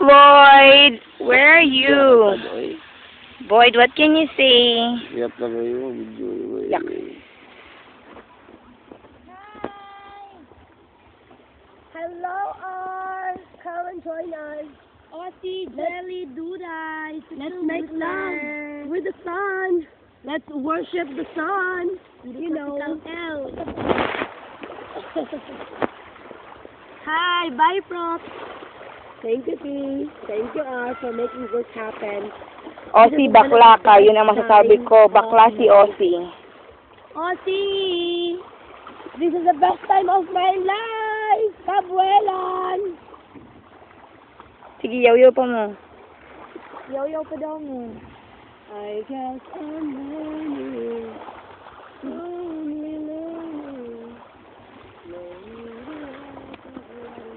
Boyd, where are you? Boyd, what can you say? Yap na kayo, video. Yak. Hello, R. Come and join us. Aussie, Jelly, Duda. Let's make love with the sun. Let's worship the sun. You know. Hi, bye, Prof. Thank you, T. Thank you, R, for making this happen. Aussie, bakla ka. Yun ang masasabi ko. Bakla si Aussie. Aussie, this is the best time of my life. Kabuelan. Sige, yaw-yaw pa mo. Yaw-yaw pa daw mo. I guess I'm learning. Only learning.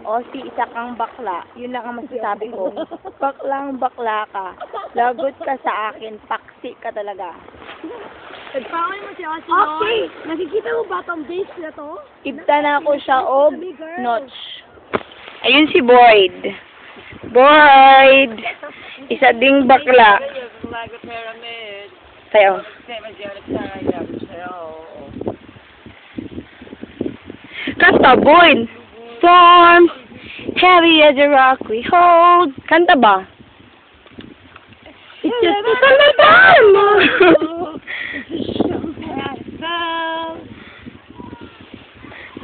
Aussie, isa kang bakla. Yun lang ang masasabi ko. Baklang bakla ka. Lagot ka sa akin. Paksi ka talaga. Nagpaway mo si Aussie, Aussie, nakikita mo ba itong base na to? Ibta na ako siya og notch. Ayun si Boyd. Boyd! Isa ding bakla. Sayo. Kanta, Boyd! Storm, heavy as a rock we hold. Kanta ba? It's just a summertime!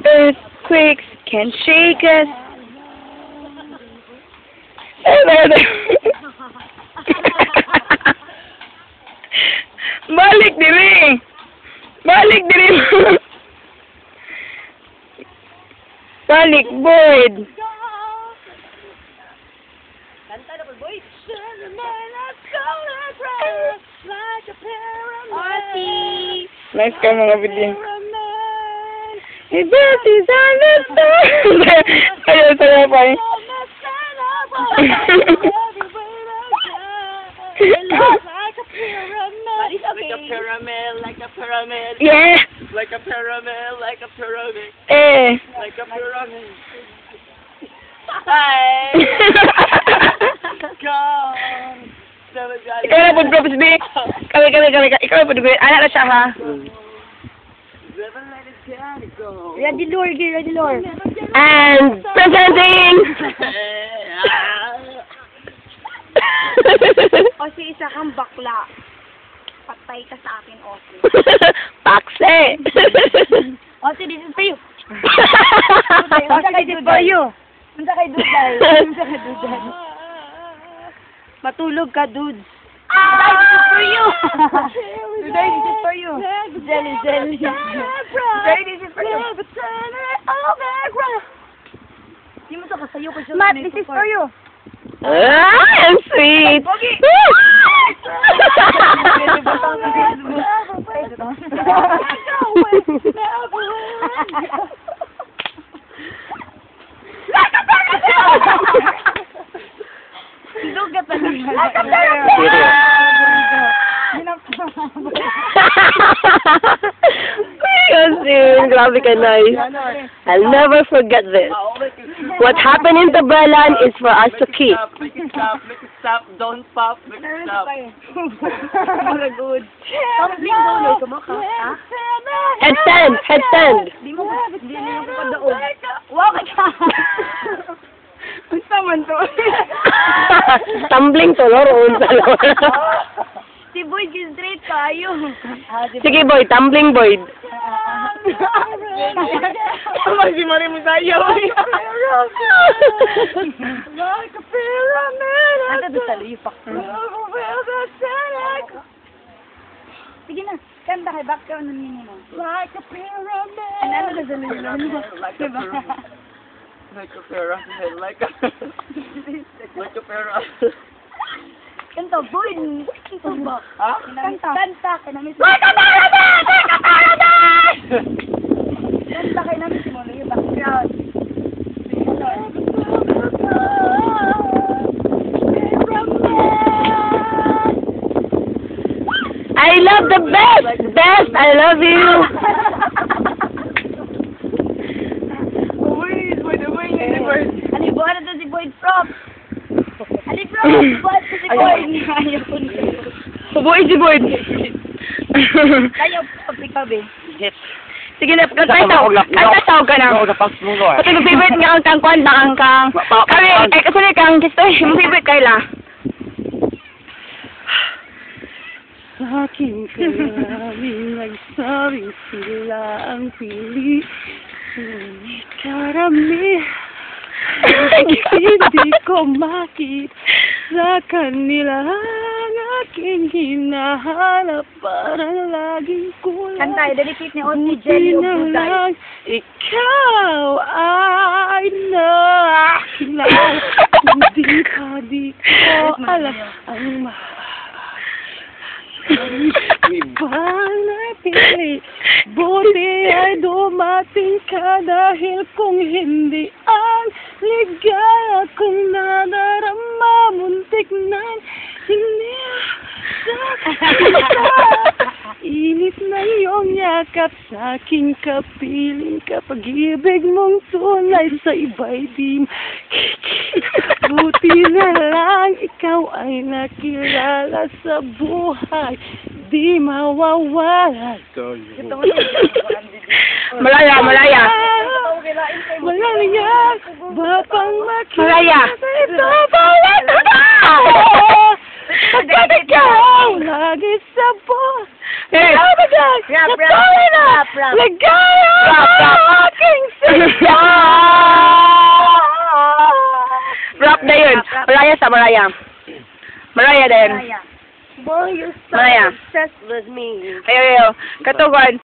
Earthquakes can shake us. Balik diri. Balik diri. Balik, Boyd. Kanta na po, Boyd. Aussie. Nice ka mga video. It is on the sun. Ayaw, saya pa eh. Like a pyramid, like a pyramid. Yeah. Like a pyramid, like a pyramid. Eh. Like a pyramid. Hi. Come. Ikaw na po, Bro, B. Kami. Ikaw na po, B. Anak na siya, ha? Never let it go. Ready, Lord. Ready, Lord. And presenting! Aussie, isa kang bakla. Patay ka sa akin, Aussie. Pakse! Aussie, this is for you. Aussie, this is for you. Punta kay Duday. Matulog ka, dudes. Duday, this is for you. Duday, this is for you. Jelly. Duday, this is for you. Hindi mo ito kasayo ko siya. Matt, this is for you. Ah, I'm sweet! Lugat na Kasi, grabe ka, nice. I'll never forget this. What happened in Tabalan is for us to keep. Make it stop, don't pop, make it stop. Very good. Tumbling doon, kumaka. Headstand. Di mo ko padaog. Wow, ka. Basta man to. Tumbling to, loro. Si Boyd, straight tayo. Sige, Boyd. Tumbling, Boyd. Si Mari mo sayo. Like a pyramid. Ano doon sa lipak? Sige na. Kanta kay background ng mini mo. Like a pyramid. Ano doon sa lipak? Like a pyramid, like a pyramid. Kanta, Boyd. Kanta ba? Ha? Kanta. Kanta kay namin si Molo yung background. I love the best. I love you. Ano yung buwan na si Boyd Prof? But si Boy, ayaw ko na. Subuin si Boyd. Ayaw ko pagpikabi. Yes. Sige na, kantasaw ka na. No, the past mo Kasi yung favorite nga kang kwan na kang kami, kasi kang gusto yung favorite Kayla. Sa aking kalaming nagsabing sila ang pili. Ngunit karami, hindi ko makita sa kanila ang aking hinahanap. Parang laging kulang. Kantay, dedicate ni Oti Buti Jelly o na Buday. lang ikaw ay nakilala. Hindi ka di ko alam ang pang napili. Buti ay dumating ka dahil kung hindi ang ligaya kong nadarama muntik na hindi init na iyong yakap sa aking kapiling kapag ibig mong tunay sa iba'y di buti na lang ikaw ay nakilala sa buhay di mawawala. Malaya, malaya. Malaya, bapang makita. Malaya. Ito bawat pagkat ikaw lagi sa buhay. Yes. Rap, rap, rap. Ligaya ang aking siya. Rap na yun. Malaya sa malaya. Malaya din. Boy, you're so Malaya. obsessed with me. Ayaw, ayaw. Katugon.